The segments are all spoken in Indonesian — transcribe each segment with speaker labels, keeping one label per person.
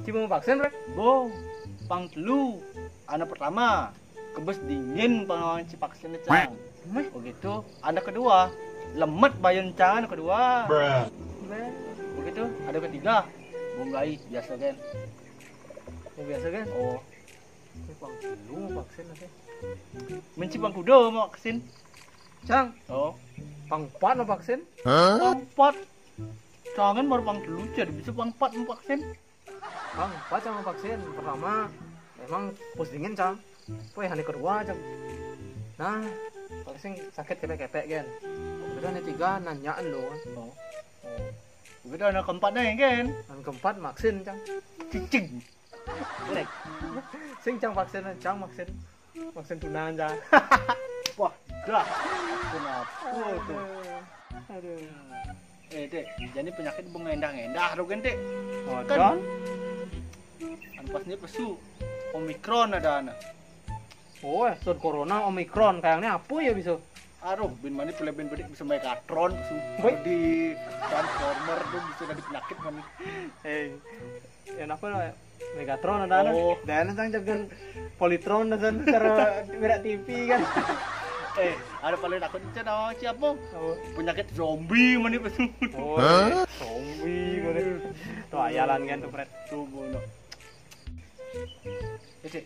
Speaker 1: Cuma mau vaksin, Rek?
Speaker 2: Bo, pang telu. Anak pertama, kebes dingin pengawang si vaksinnya cang. Begitu, anak kedua, lemet bayan cang anak kedua. Begitu, ada ketiga, bunggai biasa kan.
Speaker 1: Mau biasa kan?
Speaker 2: Oh,
Speaker 1: Ini pang telu mau vaksin nanti.
Speaker 2: menci pang kuda mau vaksin.
Speaker 1: Cang,
Speaker 2: Oh,
Speaker 1: pang 4 mau vaksin?
Speaker 2: pang empat. Jangan baru pang telu jadi bisa pang empat mau vaksin.
Speaker 1: Pang 4 Cang mau vaksin. Pertama, memang pus dingin, Cang. Poy hari kedua, Cang. Nah, vaksin sakit kepek-kepek kan. Kemudian yang tiga nanyaan lo kan.
Speaker 2: Oh, begitu anak keempatnya yang kan.
Speaker 1: Dan keempat vaksin, Cang.
Speaker 2: Cicing. Boleh.
Speaker 1: Sing Cang vaksin, Cang vaksin. Vaksin tunangan, Cang.
Speaker 2: Wah, dah. Kenapa tuh?
Speaker 1: Aduh.
Speaker 2: Dek, jadi penyakit mengendah-endah tuh kan, Dek.
Speaker 1: Oh,
Speaker 2: Kan?
Speaker 1: Cang.
Speaker 2: Pasnya pesu. Omikron ada anak.
Speaker 1: Oh, son corona omikron kayaknya apa ya bisa?
Speaker 2: Aduh, bin mani peleben bedik bisa Megatron pesu.
Speaker 1: Woi.
Speaker 2: Di Transformer tuh bisa jadi penyakit mani.
Speaker 1: Yang apa lah? Megatron ada anak.
Speaker 2: Oh.
Speaker 1: Dan Cang jagan Polytron dan cara berak TV kan.
Speaker 2: Ada paling takut cina siapa?
Speaker 1: Oh,
Speaker 2: Penyakit zombie mani pesu.
Speaker 1: oh zombie boleh. Tuh ayalan kan tuh Fred.
Speaker 2: Tuh bono. Dek,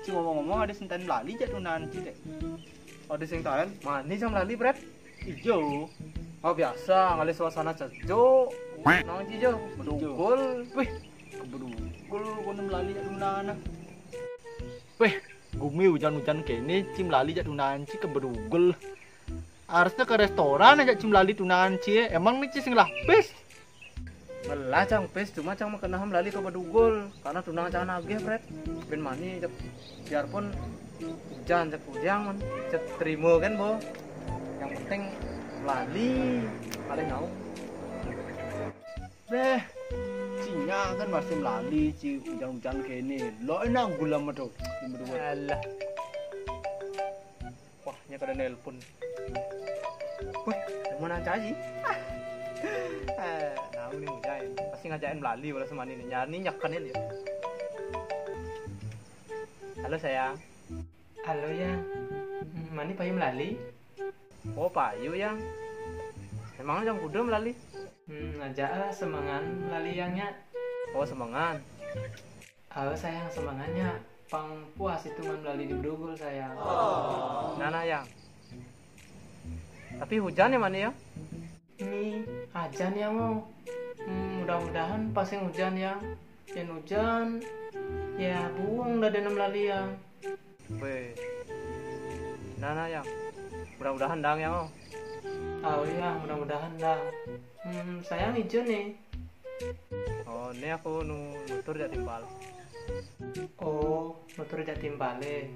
Speaker 2: si ngomong-ngomong ada sentan lali jatuh nanti, Dek.
Speaker 1: Ada sing talen, manis yang lali Fred.
Speaker 2: Ijo.
Speaker 1: Oh biasa, ngali suasana sejuk. Nang hijau, bedugul.
Speaker 2: Wih, kebedugul kono melali jatuh nana. Wih, gumi hujan-hujan kene cim lali jatuh nanti kebedugul. Harusnya ke restoran aja cim lali tunangan cie. Emang nih sing lapis.
Speaker 1: Melah Cang pes, cuma Cang mau kena lali ke bedugul karena tunangan Cang nagih Fred. Ben mani cek biarpun hujan cek hujan man, cek terima kan bo. Yang penting lali paling naung.
Speaker 2: Beh, cinya kan masih melali ci hujan-hujan kene. Lo enak gula metu.
Speaker 1: Alah. Wah, nya kada nelpon. Wih, mana caji? Naung nih hujan. Pasti ngajakin melali wala semani nih. Nyari nyakanin ya. Halo sayang.
Speaker 3: Halo ya, mani payu melali?
Speaker 1: Oh, payu yang. Emangnya yang kuda melali?
Speaker 3: Ngajak lah semangan melali yangnya.
Speaker 1: Oh, semangan.
Speaker 3: Oh sayang semangannya, pang puas itu man melali di Bedugul sayang.
Speaker 1: Nana yang. Tapi hujan ya mana ya?
Speaker 3: Ini ajan ya mau. Mudah-mudahan pas yang hujan yang. Yang hujan, ya buang dah ada melali yang.
Speaker 1: Weh. Nana yang. Mudah-mudahan dang yang.
Speaker 3: Oh iya, mudah-mudahan dah. Sayang hijau nih.
Speaker 1: Oh, ini aku nutur jak timbal.
Speaker 3: Oh, motor jak timbale.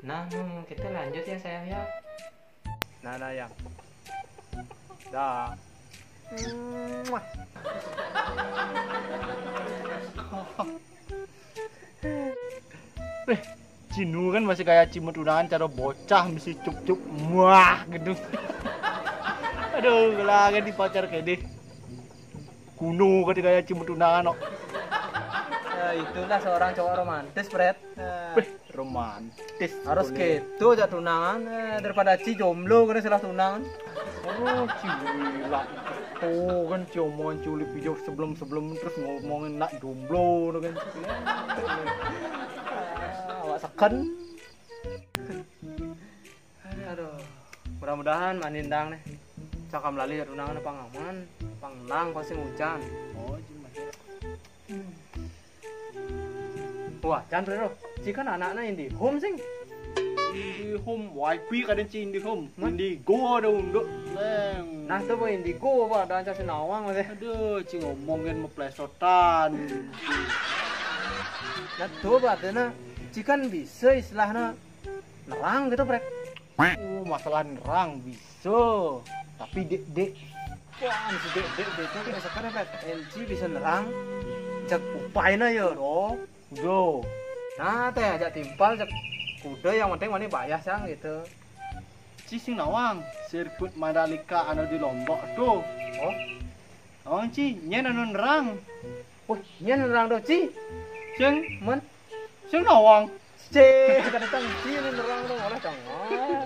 Speaker 3: Nah, kita lanjut ya sayang ya.
Speaker 1: Nana yang. Dah. Mwah.
Speaker 2: Beh, Cinu kan masih kayak cimut undangan cara bocah mesti cup-cup muah gitu. Aduh, gelagan di pacar kayak deh. Kuno kan kayak cimut undangan kok.
Speaker 1: Itulah seorang cowok romantis, Fred.
Speaker 2: Beh, romantis.
Speaker 1: Harus
Speaker 2: boleh.
Speaker 1: gitu aja tunangan daripada Ci jomblo kena salah tunangan.
Speaker 2: Oh, cila. Oh, kan omongan culik video sebelum terus ngomongin nak jomblo kan.
Speaker 1: Awak seken. Aduh. Mudah-mudahan manindang nih. Cakam lali tunangan pangaman, pangnang pasti hujan.
Speaker 2: Oh, cuma.
Speaker 1: Wah, jangan bro. Jika anak-anak ini home sing.
Speaker 2: Di home wifi kadang cing di home. Di go ada unduk. Leng.
Speaker 1: Nah, itu apa indigo apa dan cah sinawang masih.
Speaker 2: Aduh, cing ngomongin meplesotan.
Speaker 1: Nah, tuh berarti jika bisa istilahnya nerang gitu, Brek.
Speaker 2: Oh, masalah nerang bisa. Tapi dek.
Speaker 1: Wah, si dek itu kita sekarang Brek. LG bisa nerang. Cek upaina ya, bro.
Speaker 2: Udah.
Speaker 1: Nah, teh ajak timpal cek kuda yang penting mana bayar sang gitu.
Speaker 2: Ci nawang sirkuit Mandalika anu di Lombok tuh.
Speaker 1: Oh,
Speaker 2: Nawang ci nyen anu nerang.
Speaker 1: Wih, nyen nerang do ci.
Speaker 2: Sing
Speaker 1: Men,
Speaker 2: sing nawang.
Speaker 1: cek kada tang ci nerang do olah jangan.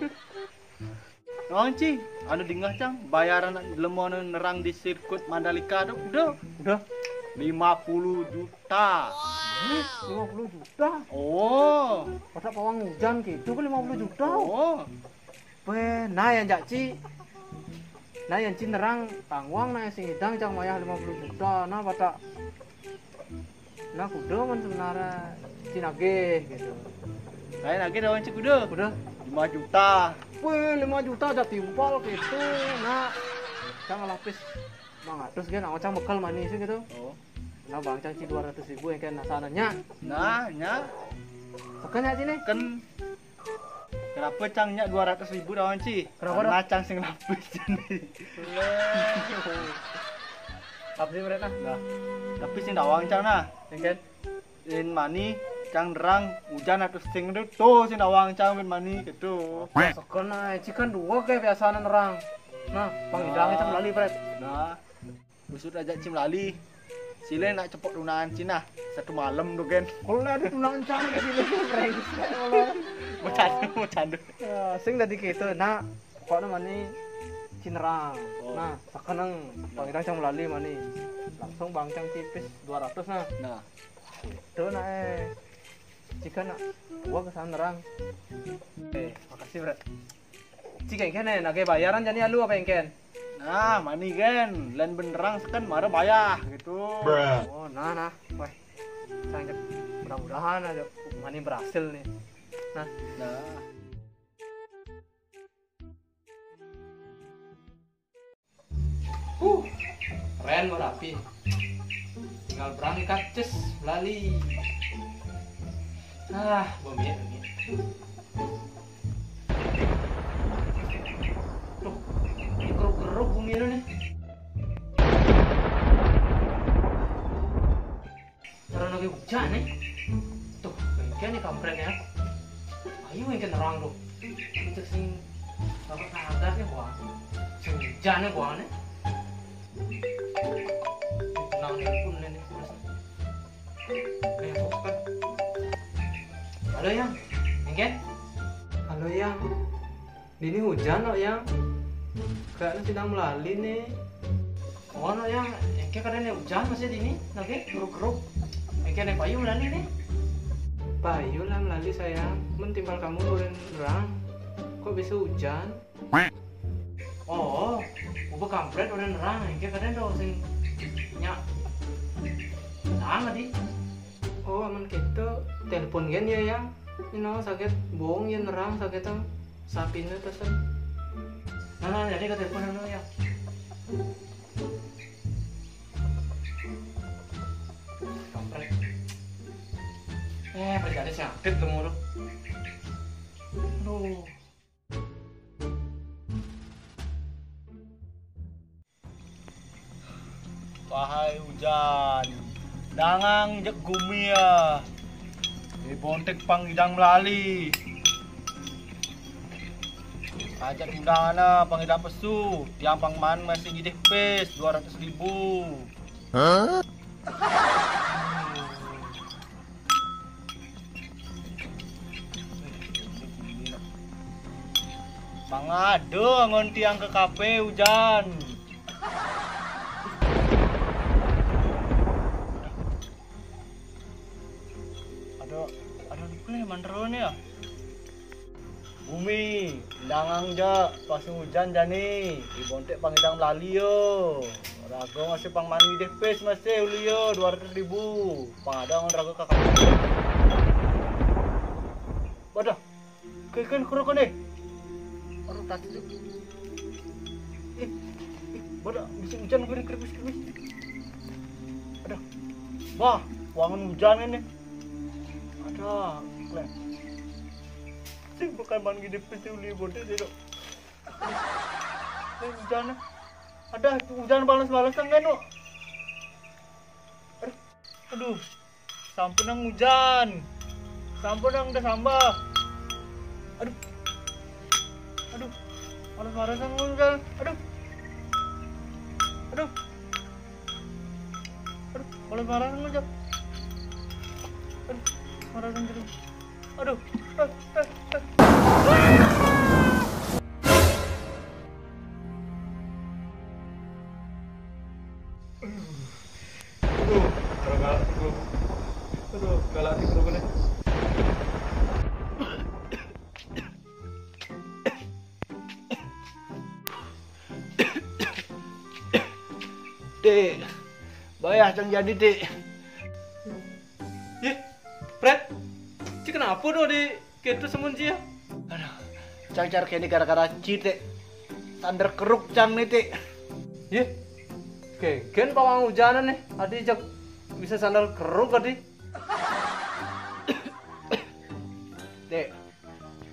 Speaker 2: Nawang ci, anu dingah cang bayaran lemon nerang di sirkuit Mandalika tuh udah
Speaker 1: Udah
Speaker 2: 50 juta.
Speaker 1: 50 juta.
Speaker 2: Oh.
Speaker 1: Pada pawang hujan gitu kan 50 juta.
Speaker 2: Oh.
Speaker 1: Pe, nah yang jak ci. Nah yang ci nerang tangwang nah sing hidang cang mayah 50 juta. Nah pada nah kudu man sebenarnya ci nagih gitu.
Speaker 2: Lain lagi nawang ci kudu.
Speaker 1: Udah
Speaker 2: 5 juta.
Speaker 1: wih 5 juta aja timpal gitu. Nah, cang lapis 500 kan, aku cang bekal manis gitu.
Speaker 2: Oh.
Speaker 1: Nah bang cang ci 200.000 yang kan nasananya.
Speaker 2: Nah, nya
Speaker 1: Sekanya sini.
Speaker 2: kan kenapa cangnya 200.000 nawang ci?
Speaker 1: Kenapa,
Speaker 2: Karena cang sing lapis jadi.
Speaker 1: Tapi mereka
Speaker 2: Nah, tapi sing dawang cang nah.
Speaker 1: yang kan
Speaker 2: In mani cang derang hujan atau sing itu tuh sing dawang cang in mani gitu.
Speaker 1: sekena cikan dua kayak biasa nerang. Nah, bang hidangnya cang lali pret.
Speaker 2: Nah, busut aja cim lali. Sile nak cepet tunangan Cina satu malam tuh kan.
Speaker 1: Kalau ada tunangan cang di sini brengsek.
Speaker 2: Mau candu.
Speaker 1: Ya, sing tadi gitu. Nah, pokoknya mani cinerang.
Speaker 2: Oh.
Speaker 1: Nah, sekarang bang hidang cang lali mani. Langsung bang cang cipis 200 nah.
Speaker 2: Nah,
Speaker 1: Tuh nah jika nak gua kesana nerang. Makasih bro. Jika yang kene nage bayaran jadi lu apa yang ken?
Speaker 2: nah mani kan, lain benerang sekan marah bayar gitu.
Speaker 1: Oh nah, wah, sangat mudah-mudahan aja mani berhasil nih. Nah,
Speaker 2: Nah,
Speaker 3: Keren mau rapi. Tinggal berangkat cus lali. Bumi. Tuh, keruk-keruk bumi itu nih. Karena lagi hujan nih. Tuh, kayak nih kampretnya. Ayo yang nerang tuh. Cek sing apa kaget nih gua. Sing hujan nih gua nih. Tenang nih pun nih. Kayak fokus. Halo yang, Engken? Halo yang, ini hujan loh yang, kayaknya sedang melalui nih. Oh no yang, Engken kadang hujan masih di ini, lagi geruk-geruk. Engken yang payu melalui nih. Payu lah melalui sayang, mentimpal kamu turun nerang. Kok bisa hujan? Oh, ubah kampret udah nerang, Engken kadang tuh sing nyak. Nah, di. Oh, aman gitu. Telepon gen ya yang. Ini sakit bohong ya nerang sakit tuh. Sapinya pesen. Nah, jadi ke telepon dulu ya. Kampret. Berjadi sakit kamu tuh. Aduh.
Speaker 2: wahai hujan, dangang jek gumi ya. Di bontek panghidang melali. Ajak undangan panghidang pesu, tiang pangman masih gede pes 200.000.
Speaker 4: Hah?
Speaker 2: Pangado ngon tiang ke kafe hujan. Ada dipilih mandaron ya. Bumi, dangang ja, pas hujan jani, di bontek pangidang melali yo. Rago masih pang mani deh pes masih uli yo 200.000. Pangada ngon rago kakak. Wadah, keken kurang deh. Orang tadi tuh. Wadah, bisa hujan gue keripis. Aduh, wah, wangun hujan ini. Ada, keren. Sih bukan ban gede peti uli bontek deh dok. Hujan, ada hujan balas-balasan kan dok. Aduh, sampun nang hujan, sampun nang udah sambah. Aduh, balas-balasan hujan. Aduh, marah ngajak. Marah sendiri. Aduh.
Speaker 3: Aduh, galak di kerupuknya.
Speaker 2: Dek, bayah cang jadi dek.
Speaker 3: Ih, Fred, cik kenapa do di gitu semun sih ya?
Speaker 2: Aduh, cang car kini gara-gara cite. Sandar keruk cang nih dek.
Speaker 3: Ih, kegen pawang hujanan nih. Adi jak bisa sandal keruk adi.
Speaker 2: Dek,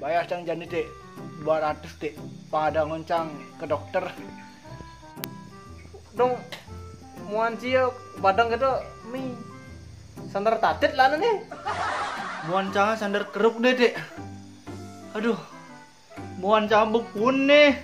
Speaker 2: bayar cang jadi dek 200 dek. Pada ngoncang ke dokter.
Speaker 3: Dong, muan cia badang gitu mi sandar tatit lah nih.
Speaker 2: Muan cang sandar keruk deh dek. Aduh, muan cang bepun nih.